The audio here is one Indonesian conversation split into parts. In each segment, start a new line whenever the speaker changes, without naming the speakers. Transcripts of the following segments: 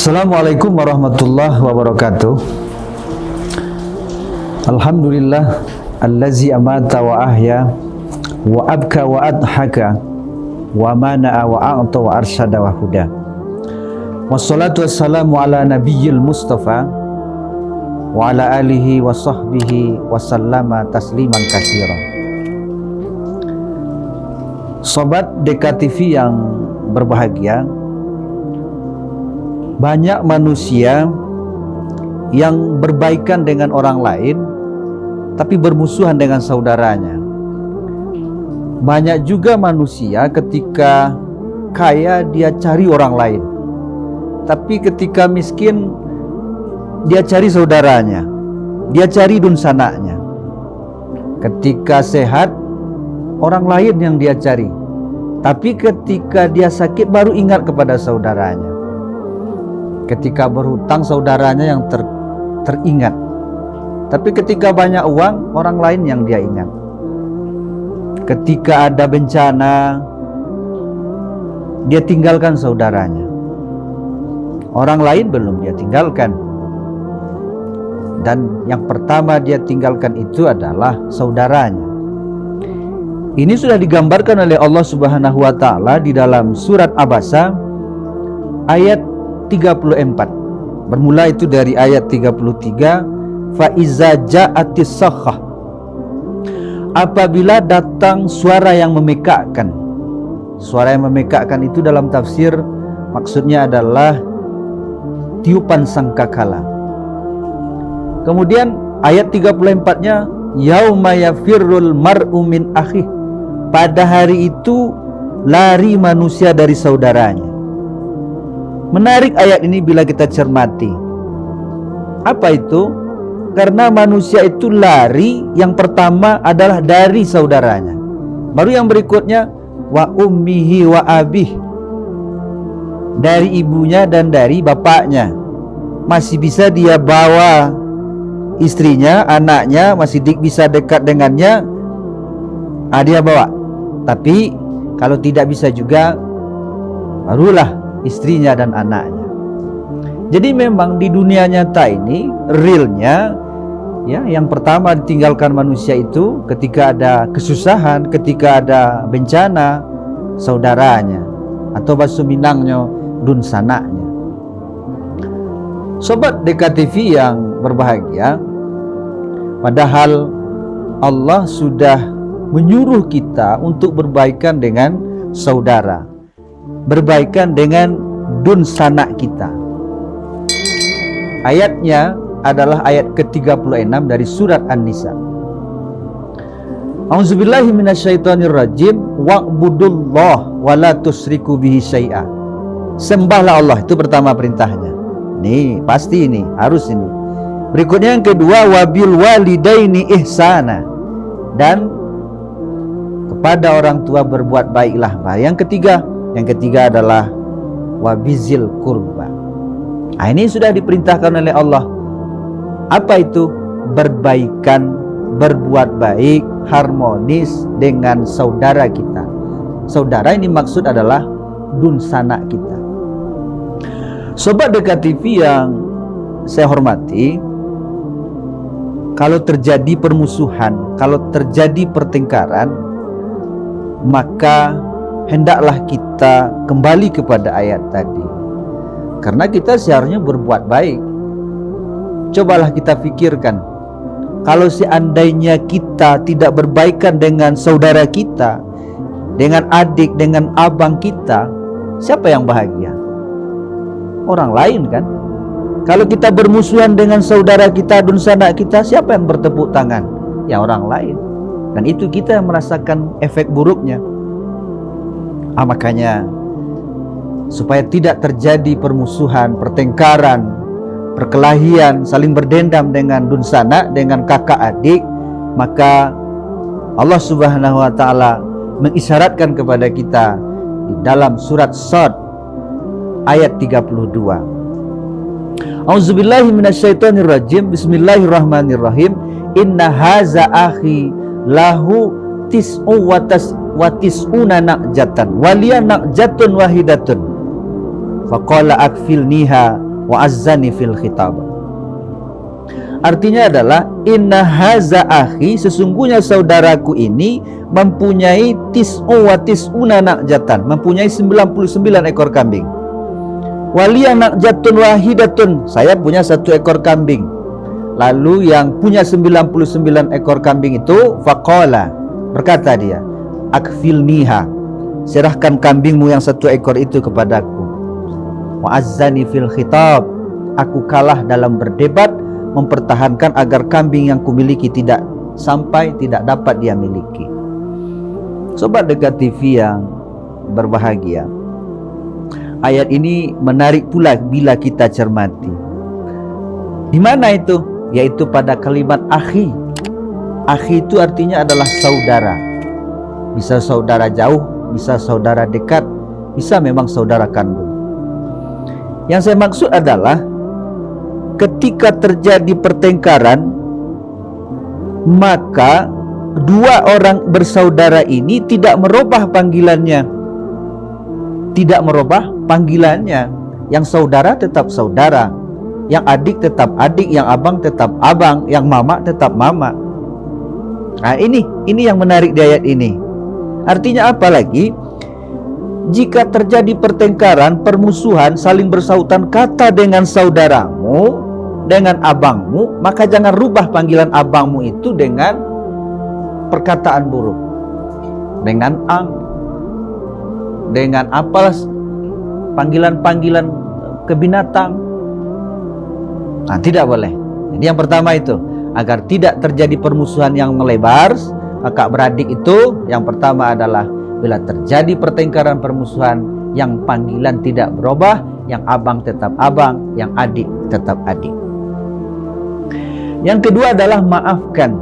Assalamualaikum warahmatullahi wabarakatuh. Alhamdulillah allazi amata wa ahya wa abka wa adhaka wa mana'a wa a'ta wa arsyada wa huda. Wassalatu wassalamu ala nabiyyil mustafa wa ala alihi wa sahbihi wa sallama tasliman katsira. Sobat DKTV yang berbahagia, banyak manusia yang berbaikan dengan orang lain tapi bermusuhan dengan saudaranya. Banyak juga manusia ketika kaya dia cari orang lain, tapi ketika miskin dia cari saudaranya, dia cari dunsananya. Ketika sehat orang lain yang dia cari, tapi ketika dia sakit baru ingat kepada saudaranya. Ketika berhutang saudaranya yang teringat, tapi ketika banyak uang orang lain yang dia ingat. Ketika ada bencana dia tinggalkan saudaranya, orang lain belum dia tinggalkan. Dan yang pertama dia tinggalkan itu adalah saudaranya. Ini sudah digambarkan oleh Allah Subhanahu wa taala di dalam surat Abasa ayat 34. Bermula itu dari ayat 33, fa iza ja'atis sakhah, apabila datang suara yang memekakkan. Suara yang memekakkan itu dalam tafsir maksudnya adalah tiupan sangkakala. Kemudian ayat 34-nya, yauma yafirrul mar'u min akhih, pada hari itu lari manusia dari saudaranya. Menarik ayat ini bila kita cermati. Apa itu? Karena manusia itu lari, yang pertama adalah dari saudaranya. Baru yang berikutnya wa ummihi wa abih, dari ibunya dan dari bapaknya. Masih bisa dia bawa istrinya, anaknya, masih bisa dekat dengannya, dia bawa. Tapi kalau tidak bisa juga, barulah istrinya dan anaknya. Jadi memang di dunia nyata ini realnya, ya, yang pertama ditinggalkan manusia itu ketika ada kesusahan, ketika ada bencana, saudaranya, atau bahasa Minangnya dunsananya. Sobat DKTV yang berbahagia, padahal Allah sudah menyuruh kita untuk berbaikan dengan saudara, berbaikan dengan dunsana kita. Ayatnya adalah ayat ke-36 dari surat An-Nisa. A'udzubillahi minasyaitonirrajim, wa'budullah wa la tusyriku bihi syai'a. Sembahlah Allah, itu pertama perintahnya. Nih, pasti ini, harus ini. Berikutnya yang kedua, wabil walidaini ihsana, dan kepada orang tua berbuat baiklah. Yang ketiga adalah wabizil kurba. Ini sudah diperintahkan oleh Allah. Apa itu? Berbaikan, berbuat baik, harmonis dengan saudara kita. Saudara ini maksud adalah dunsana kita. Sobat DKTV yang saya hormati, kalau terjadi permusuhan, kalau terjadi pertengkaran, maka hendaklah kita kembali kepada ayat tadi. Karena kita seharusnya berbuat baik. Cobalah kita pikirkan, kalau seandainya kita tidak berbaikan dengan saudara kita, dengan adik, dengan abang kita, siapa yang bahagia? Orang lain kan? Kalau kita bermusuhan dengan saudara kita, dunsana kita, siapa yang bertepuk tangan? Ya orang lain. Dan itu kita yang merasakan efek buruknya. Makanya supaya tidak terjadi permusuhan, pertengkaran, perkelahian, saling berdendam dengan dunsana, dengan kakak adik, maka Allah Subhanahu wa taala mengisyaratkan kepada kita di dalam surat Shad ayat 32. A'udzubillahi minasyaitonirrajim, bismillahirrahmanirrahim, inna haza akhi lahu tis'u wa tis'una na'jatan waliya na'jatun wahidatun faqala akfilniha wa azzani fil khitab. Artinya adalah inna haza akhi, sesungguhnya saudaraku ini mempunyai tis'u wa tis'una na'jatan, mempunyai 99 ekor kambing. Waliya na'jatun wahidatun, saya punya 1 ekor kambing. Lalu yang punya 99 ekor kambing itu faqala, berkata dia, akfilniha, serahkan kambingmu yang 1 ekor itu kepadaku. Wa azzani fil khitab, aku kalah dalam berdebat, mempertahankan agar kambing yang kumiliki tidak dapat dia miliki. Sobat Dekat TV yang berbahagia, ayat ini menarik pula bila kita cermati. Di mana itu? Yaitu pada kalimat akhi. Akhi itu artinya adalah saudara. Bisa saudara jauh, bisa saudara dekat, bisa memang saudara kandung. Yang saya maksud adalah ketika terjadi pertengkaran, maka 2 orang bersaudara ini tidak merubah panggilannya. Tidak merubah panggilannya. Yang saudara tetap saudara, yang adik tetap adik, yang abang tetap abang, yang mama tetap mama. Nah, ini yang menarik di ayat ini. Artinya apa lagi? Jika terjadi pertengkaran, permusuhan, saling bersautan kata dengan saudaramu, dengan abangmu, maka jangan rubah panggilan abangmu itu dengan perkataan buruk, dengan ang, dengan apalah panggilan-panggilan kebinatang. Nah, tidak boleh. Jadi yang pertama itu, agar tidak terjadi permusuhan yang melebar, kakak beradik itu yang pertama adalah bila terjadi pertengkaran permusuhan, yang panggilan tidak berubah, yang abang tetap abang, yang adik tetap adik. Yang kedua adalah maafkan.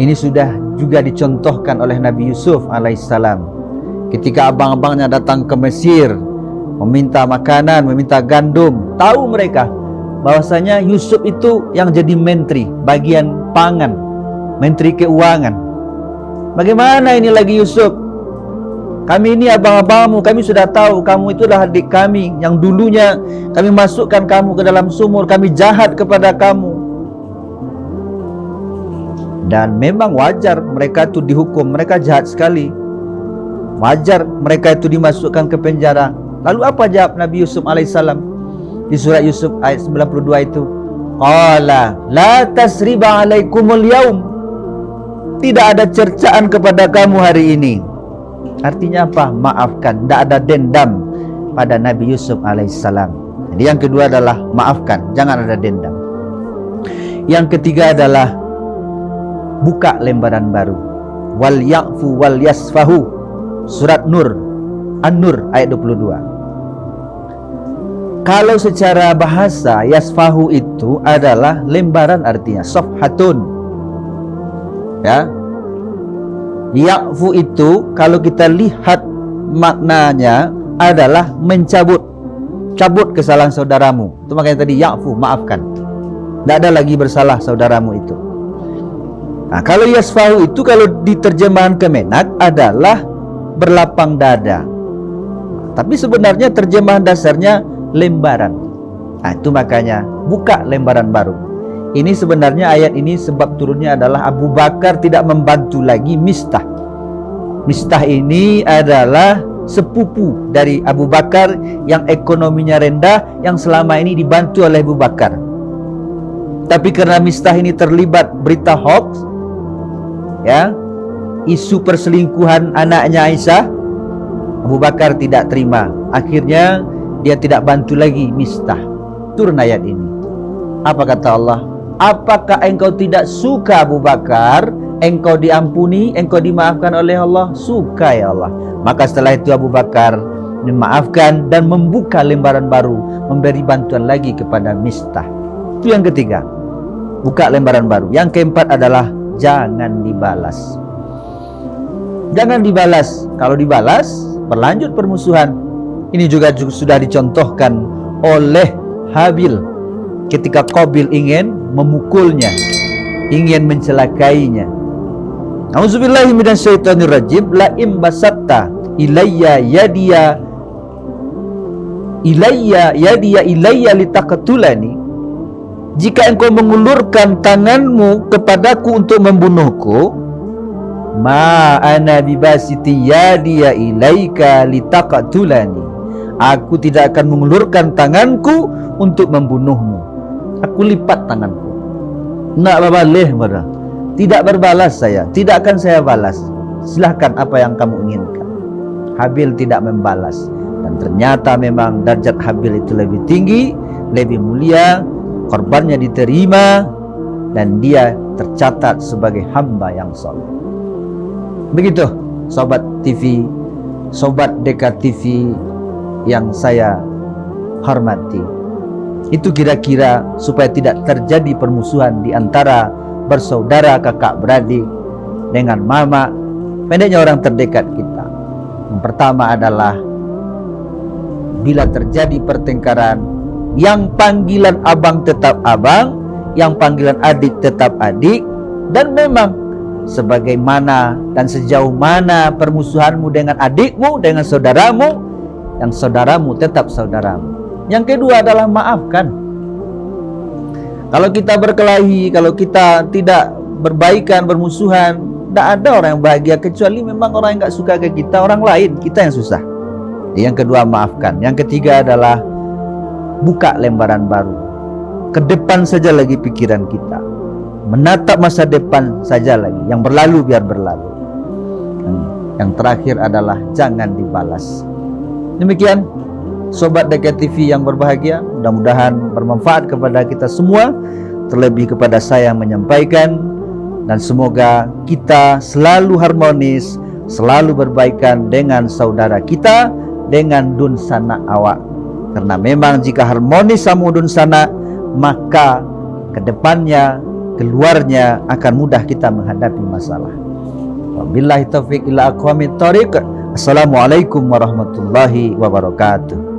Ini sudah juga dicontohkan oleh Nabi Yusuf alaihissalam. Ketika abang-abangnya datang ke Mesir meminta makanan, meminta gandum, tahu mereka bahwasanya Yusuf itu yang jadi menteri bagian pangan, menteri keuangan. Bagaimana ini lagi Yusuf? Kami ini abang-abangmu, kami sudah tahu kamu itu adalah adik kami yang dulunya kami masukkan kamu ke dalam sumur, kami jahat kepada kamu. Dan memang wajar mereka itu dihukum, mereka jahat sekali. Wajar mereka itu dimasukkan ke penjara. Lalu apa jawab Nabi Yusuf alaihissalam di surat Yusuf ayat 92 itu? Qala la tasriba alaikumul yaum, tidak ada cercaan kepada kamu hari ini. Artinya apa? Maafkan, tidak ada dendam pada Nabi Yusuf alaihissalam. Jadi yang kedua adalah maafkan, jangan ada dendam. Yang ketiga adalah buka lembaran baru. Wal ya'fu wal yasfahu, surat Nur, An-Nur ayat 22. Kalau secara bahasa yasfahu itu adalah lembaran, artinya safhatun. Ya. Ya'fu itu kalau kita lihat maknanya adalah mencabut, cabut kesalahan saudaramu. Itu makanya tadi ya'fu, maafkan. Tidak ada lagi bersalah saudaramu itu. Nah, kalau yasfahu itu kalau diterjemahkan Kemenak adalah berlapang dada. Tapi sebenarnya terjemahan dasarnya lembaran. Nah, itu makanya buka lembaran baru. Ini sebenarnya ayat ini sebab turunnya adalah Abu Bakar tidak membantu lagi Mistah. Mistah ini adalah sepupu dari Abu Bakar yang ekonominya rendah, yang selama ini dibantu oleh Abu Bakar. Tapi karena Mistah ini terlibat berita hoax, ya, isu perselingkuhan anaknya Aisyah, Abu Bakar tidak terima. Akhirnya dia tidak bantu lagi Mistah. Turun ayat ini. Apa kata Allah? Apakah engkau tidak suka Abu Bakar? Engkau diampuni, engkau dimaafkan oleh Allah? Suka ya Allah. Maka setelah itu Abu Bakar memaafkan dan membuka lembaran baru, memberi bantuan lagi kepada Mistah. Itu yang ketiga, buka lembaran baru. Yang keempat adalah jangan dibalas. Jangan dibalas. Kalau dibalas, berlanjut permusuhan. Ini juga sudah dicontohkan oleh Habil ketika Qabil ingin memukulnya, ingin mencelakainya. Auzubillahi minasyaitonirrajim. La im basatta ilayya yadiya ilayya yadiya ilayya litaqtulani, jika engkau mengulurkan tanganmu kepadaku untuk membunuhku, ma ana bibasiti yadiya ilaika litaqtulani, aku tidak akan mengulurkan tanganku untuk membunuhmu. Aku lipat tanganku. Nak babalih marah. Tidak berbalas saya, tidak akan saya balas. Silahkan apa yang kamu inginkan. Habil tidak membalas. Dan ternyata memang derajat Habil itu lebih tinggi, lebih mulia, korbannya diterima, dan dia tercatat sebagai hamba yang saleh. Begitu Sobat TV, Sobat Dekat TV yang saya hormati. Itu kira-kira supaya tidak terjadi permusuhan di antara bersaudara kakak beradik dengan mama, pendeknya orang terdekat kita. Yang pertama adalah bila terjadi pertengkaran, yang panggilan abang tetap abang, yang panggilan adik tetap adik, dan memang sebagaimana dan sejauh mana permusuhanmu dengan adikmu, dengan saudaramu, yang saudaramu tetap saudaramu. Yang kedua adalah maafkan. Kalau kita berkelahi, kalau kita tidak berbaikan, bermusuhan, tidak ada orang yang bahagia kecuali memang orang yang nggak suka ke kita, orang lain, kita yang susah. Yang kedua maafkan. Yang ketiga adalah buka lembaran baru. Ke depan saja lagi pikiran kita, menatap masa depan saja lagi. Yang berlalu biar berlalu. Yang terakhir adalah jangan dibalas. Demikian Sobat Dekat TV yang berbahagia, mudah-mudahan bermanfaat kepada kita semua, terlebih kepada saya yang menyampaikan. Dan semoga kita selalu harmonis, selalu berbaikan dengan saudara kita, dengan dun sana awak. Karena memang jika harmonis sama dun sana, maka kedepannya, keluarnya akan mudah kita menghadapi masalah. Wabillahi taufiq ila aqwamit thoriq. Assalamualaikum warahmatullahi wabarakatuh.